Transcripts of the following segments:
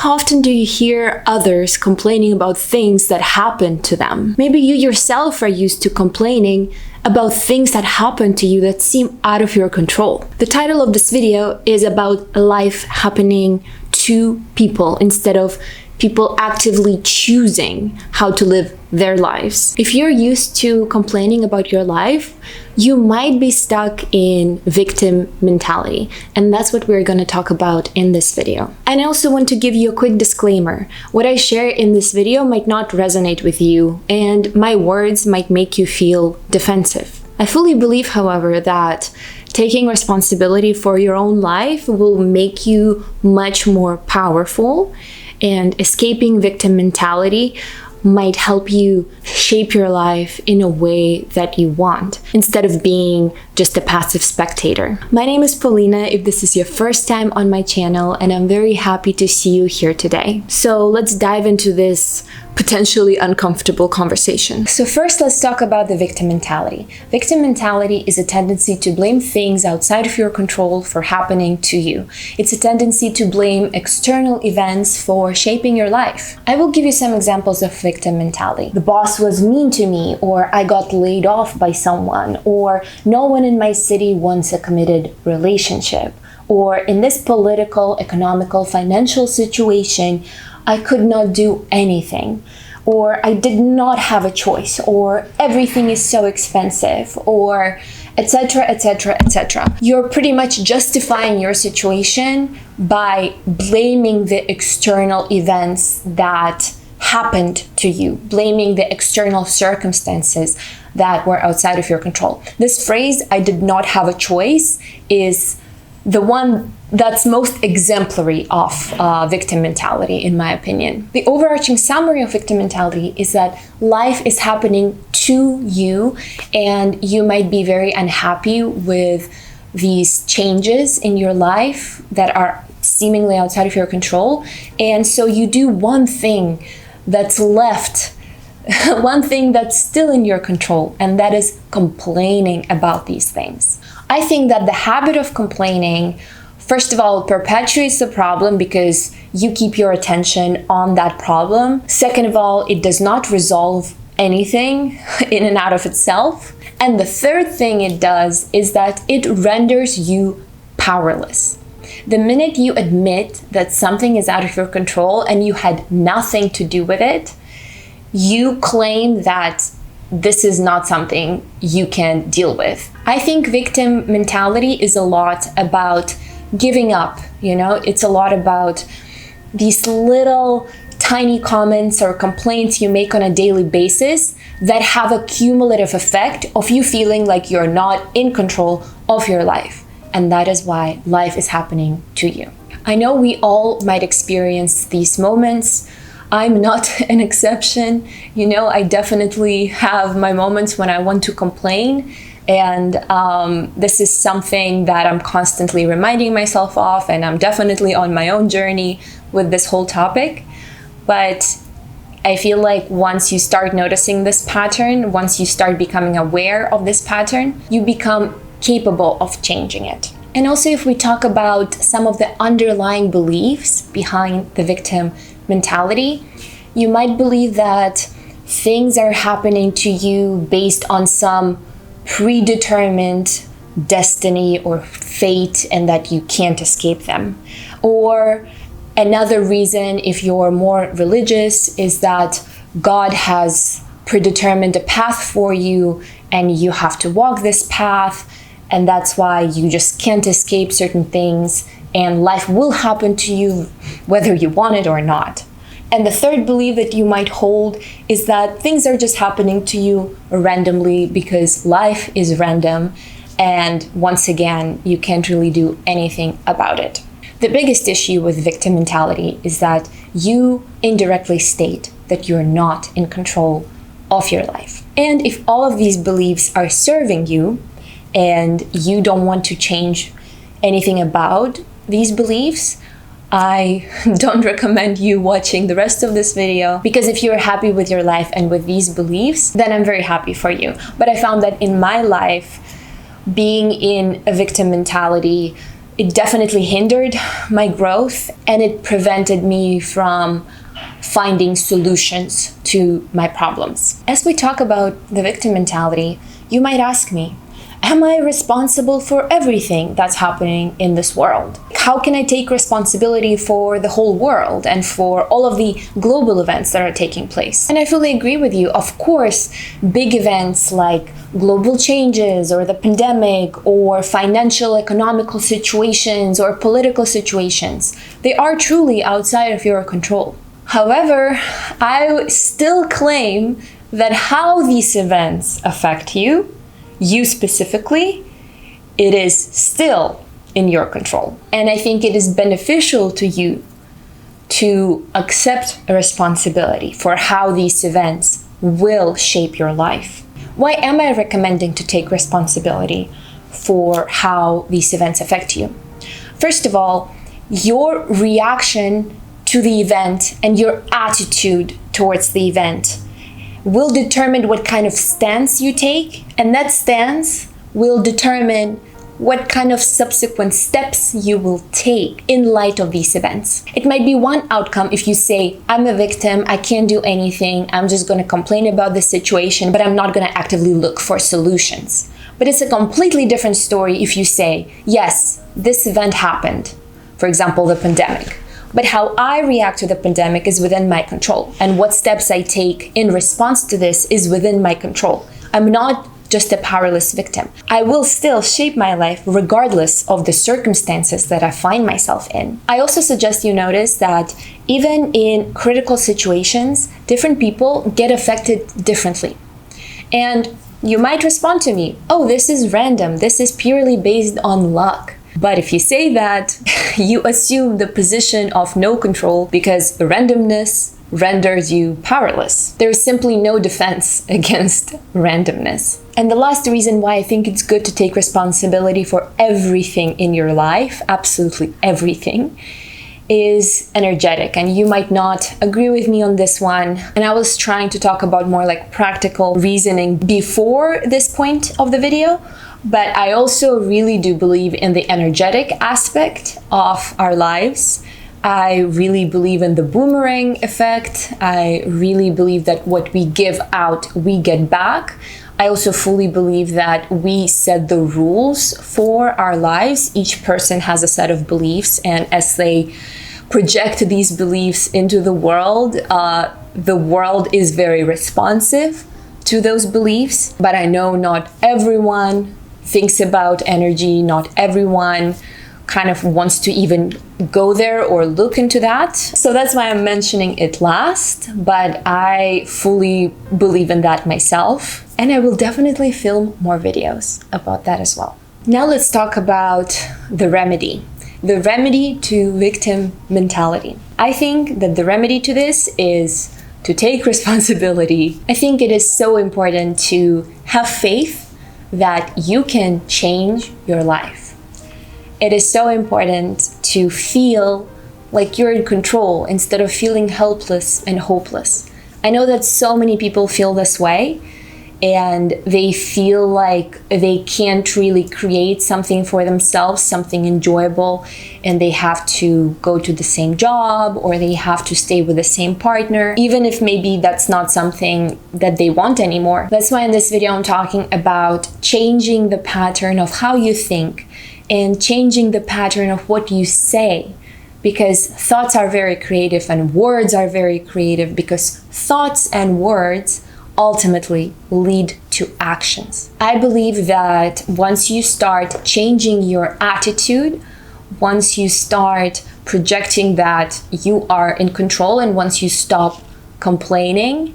How often do you hear others complaining about things that happen to them? Maybe you yourself are used to complaining about things that happen to you that seem out of your control. The title of this video is about life happening to people instead of people actively choosing how to live their lives. If you're used to complaining about your life, you might be stuck in victim mentality, and that's what we're going to talk about in this video. And I also want to give you a quick disclaimer. What I share in this video might not resonate with you, and my words might make you feel defensive. I fully believe, however, that taking responsibility for your own life will make you much more powerful, and escaping victim mentality might help you shape your life in a way that you want, instead of being just a passive spectator. My name is Paulina, if this is your first time on my channel, and I'm very happy to see you here today. So let's dive into this potentially uncomfortable conversation. So first, let's talk about the victim mentality. Victim mentality is a tendency to blame things outside of your control for happening to you. It's a tendency to blame external events for shaping your life. I will give you some examples of victim mentality. The boss was mean to me, or I got laid off by someone, or no one in my city wants a committed relationship, or in this political, economical, financial situation, I could not do anything, or I did not have a choice, or everything is so expensive, or etc, etc, etc. You're pretty much justifying your situation by blaming the external events that happened to you, blaming the external circumstances that were outside of your control. This phrase, I did not have a choice, is the one that's most exemplary of victim mentality, in my opinion. The overarching summary of victim mentality is that life is happening to you, and you might be very unhappy with these changes in your life that are seemingly outside of your control. And so you do one thing that's left, one thing that's still in your control, and that is complaining about these things. I think that the habit of complaining, first of all, perpetuates the problem because you keep your attention on that problem. Second of all, it does not resolve anything in and out of itself. And the third thing it does is that it renders you powerless. The minute you admit that something is out of your control and you had nothing to do with it, you claim that this is not something you can deal with. I think victim mentality is a lot about giving up, it's a lot about these little tiny comments or complaints you make on a daily basis that have a cumulative effect of you feeling like you're not in control of your life. And that is why life is happening to you. I know we all might experience these moments. I'm not an exception. I definitely have my moments when I want to complain. And this is something that I'm constantly reminding myself of, and I'm definitely on my own journey with this whole topic. But I feel like once you start noticing this pattern, once you start becoming aware of this pattern, you become capable of changing it. And also, if we talk about some of the underlying beliefs behind the victim mentality, you might believe that things are happening to you based on some predetermined destiny or fate, and that you can't escape them. Or another reason, if you're more religious, is that God has predetermined a path for you and you have to walk this path, and that's why you just can't escape certain things, and life will happen to you whether you want it or not. And the third belief that you might hold is that things are just happening to you randomly because life is random, and once again, you can't really do anything about it. The biggest issue with victim mentality is that you indirectly state that you're not in control of your life. And if all of these beliefs are serving you and you don't want to change anything about these beliefs, I don't recommend you watching the rest of this video, because if you're happy with your life and with these beliefs, then I'm very happy for you. But I found that in my life, being in a victim mentality It definitely hindered my growth, and it prevented me from finding solutions to my problems. As we talk about the victim mentality, you might ask me, am I responsible for everything that's happening in this world? How can I take responsibility for the whole world and for all of the global events that are taking place? And I fully agree with you. Of course, big events like global changes or the pandemic or financial, economical situations or political situations, they are truly outside of your control. However, I still claim that how these events affect you specifically, it is still in your control. And I think it is beneficial to you to accept a responsibility for how these events will shape your life. Why am I recommending to take responsibility for how these events affect you? First of all, your reaction to the event and your attitude towards the event will determine what kind of stance you take, and that stance will determine what kind of subsequent steps you will take in light of these events. It might be one outcome if you say, I'm a victim, I can't do anything, I'm just going to complain about the situation, but I'm not going to actively look for solutions. But it's a completely different story if you say, yes, this event happened, for example, the pandemic. But how I react to the pandemic is within my control. And what steps I take in response to this is within my control. I'm not just a powerless victim. I will still shape my life regardless of the circumstances that I find myself in. I also suggest you notice that even in critical situations, different people get affected differently. And you might respond to me, oh, this is random. This is purely based on luck. But if you say that, you assume the position of no control because randomness renders you powerless. There is simply no defense against randomness. And the last reason why I think it's good to take responsibility for everything in your life, absolutely everything, is energetic. And you might not agree with me on this one. And I was trying to talk about more like practical reasoning before this point of the video. But I also really do believe in the energetic aspect of our lives. I really believe in the boomerang effect. I really believe that what we give out, we get back. I also fully believe that we set the rules for our lives. Each person has a set of beliefs, and as they project these beliefs into the world is very responsive to those beliefs. But I know not everyone thinks about energy, not everyone kind of wants to even go there or look into that. So that's why I'm mentioning it last, but I fully believe in that myself, and I will definitely film more videos about that as well. Now let's talk about the remedy to victim mentality. I think that the remedy to this is to take responsibility. I think it is so important to have faith that you can change your life. It is so important to feel like you're in control instead of feeling helpless and hopeless. I know that so many people feel this way, and they feel like they can't really create something for themselves, something enjoyable, and they have to go to the same job or they have to stay with the same partner, even if maybe that's not something that they want anymore. That's why in this video I'm talking about changing the pattern of how you think and changing the pattern of what you say, because thoughts are very creative and words are very creative, because thoughts and words ultimately lead to actions. I believe that once you start changing your attitude, once you start projecting that you are in control, and once you stop complaining,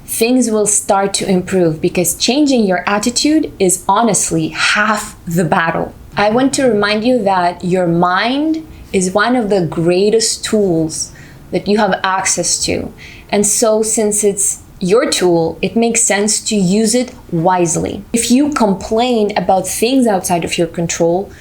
things will start to improve, because changing your attitude is honestly half the battle. I want to remind you that your mind is one of the greatest tools that you have access to. And so since it's your tool, it makes sense to use it wisely. If you complain about things outside of your control,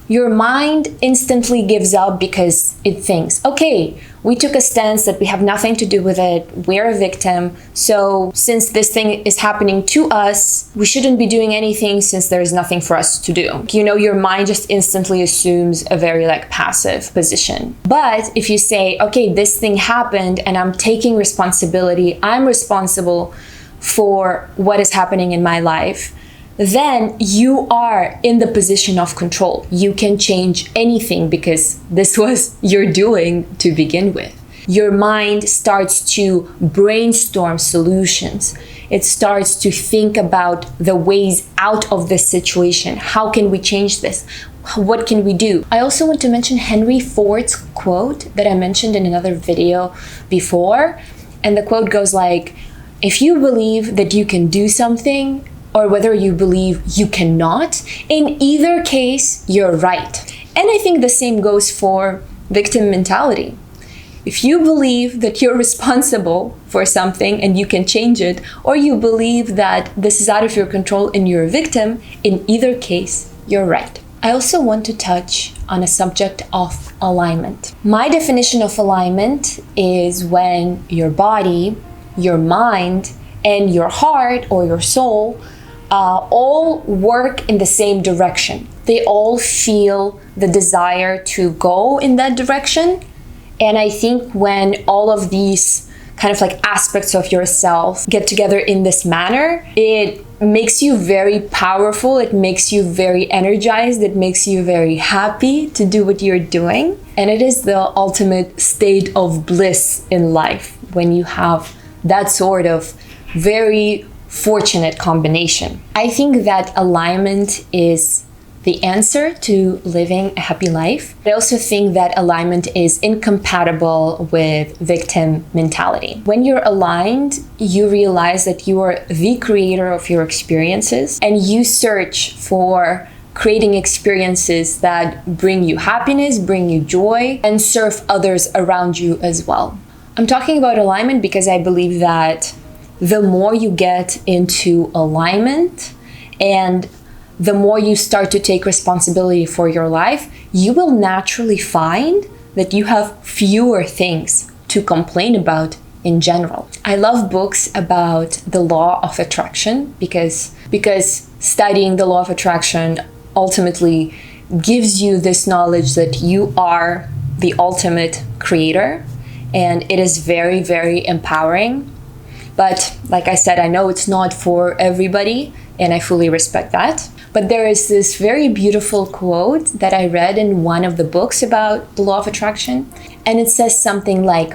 Your mind instantly gives up because it thinks, okay, we took a stance that we have nothing to do with it, we're a victim, so since this thing is happening to us, we shouldn't be doing anything since there's nothing for us to do. You know, your mind just instantly assumes a very passive position. But if you say, okay, this thing happened and I'm taking responsibility, I'm responsible for what is happening in my life, then you are in the position of control. You can change anything because this was your doing to begin with. Your mind starts to brainstorm solutions. It starts to think about the ways out of this situation. How can we change this? What can we do? I also want to mention Henry Ford's quote that I mentioned in another video before. And the quote goes like, if you believe that you can do something, or whether you believe you cannot, in either case, you're right. And I think the same goes for victim mentality. If you believe that you're responsible for something and you can change it, or you believe that this is out of your control and you're a victim, in either case, you're right. I also want to touch on a subject of alignment. My definition of alignment is when your body, your mind, and your heart or your soul all work in the same direction. They all feel the desire to go in that direction. And I think when all of these kind of aspects of yourself get together in this manner, it makes you very powerful. It makes you very energized. It makes you very happy to do what you're doing. And it is the ultimate state of bliss in life when you have that sort of very fortunate combination. I think that alignment is the answer to living a happy life. I also think that alignment is incompatible with victim mentality. When you're aligned, you realize that you are the creator of your experiences and you search for creating experiences that bring you happiness, bring you joy, and serve others around you as well. I'm talking about alignment because I believe that the more you get into alignment and the more you start to take responsibility for your life, you will naturally find that you have fewer things to complain about in general. I love books about the law of attraction because studying the law of attraction ultimately gives you this knowledge that you are the ultimate creator, and it is very, very empowering. But like I said, I know it's not for everybody, and I fully respect that. But there is this very beautiful quote that I read in one of the books about the law of attraction. And it says something like,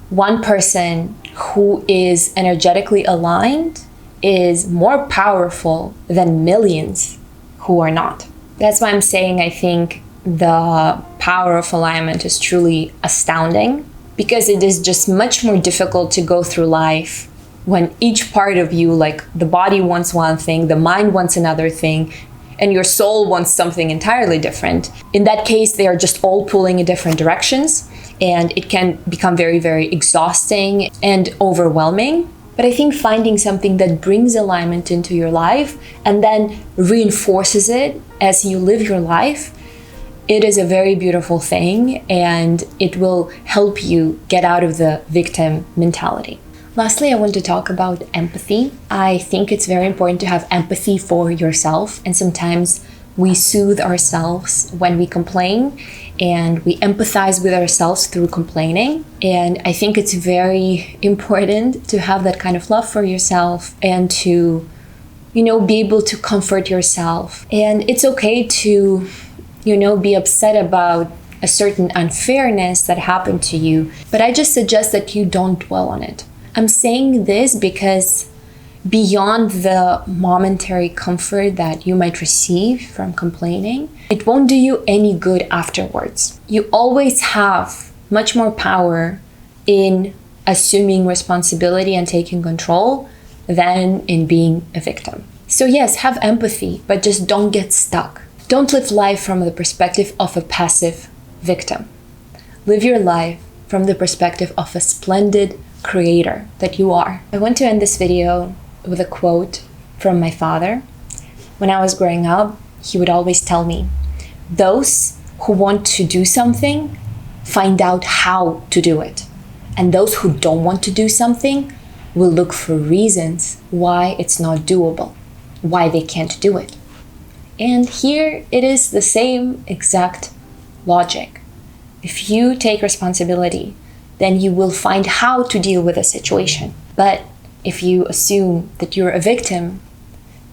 one person who is energetically aligned is more powerful than millions who are not. That's why I'm saying I think the power of alignment is truly astounding, because it is just much more difficult to go through life when each part of you, like the body wants one thing, the mind wants another thing, and your soul wants something entirely different. In that case, they are just all pulling in different directions, and it can become very, very exhausting and overwhelming. But I think finding something that brings alignment into your life and then reinforces it as you live your life, it is a very beautiful thing, and it will help you get out of the victim mentality. Lastly, I want to talk about empathy. I think it's very important to have empathy for yourself, and sometimes we soothe ourselves when we complain, and we empathize with ourselves through complaining. And I think it's very important to have that kind of love for yourself and to, be able to comfort yourself. And it's okay to, be upset about a certain unfairness that happened to you, but I just suggest that you don't dwell on it. I'm saying this because beyond the momentary comfort that you might receive from complaining, it won't do you any good afterwards. You always have much more power in assuming responsibility and taking control than in being a victim. So yes, have empathy, but just don't get stuck. Don't live life from the perspective of a passive victim. Live your life from the perspective of a splendid creator that you are. I want to end this video with a quote from my father. When I was growing up, he would always tell me, Those who want to do something find out how to do it. And those who don't want to do something will look for reasons why it's not doable, why they can't do it. And here it is the same exact logic. If you take responsibility, then you will find how to deal with a situation. But if you assume that you're a victim,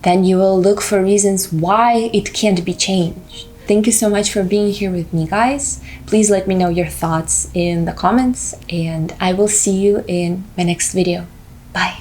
then you will look for reasons why it can't be changed. Thank you so much for being here with me, guys. Please let me know your thoughts in the comments, and I will see you in my next video. Bye.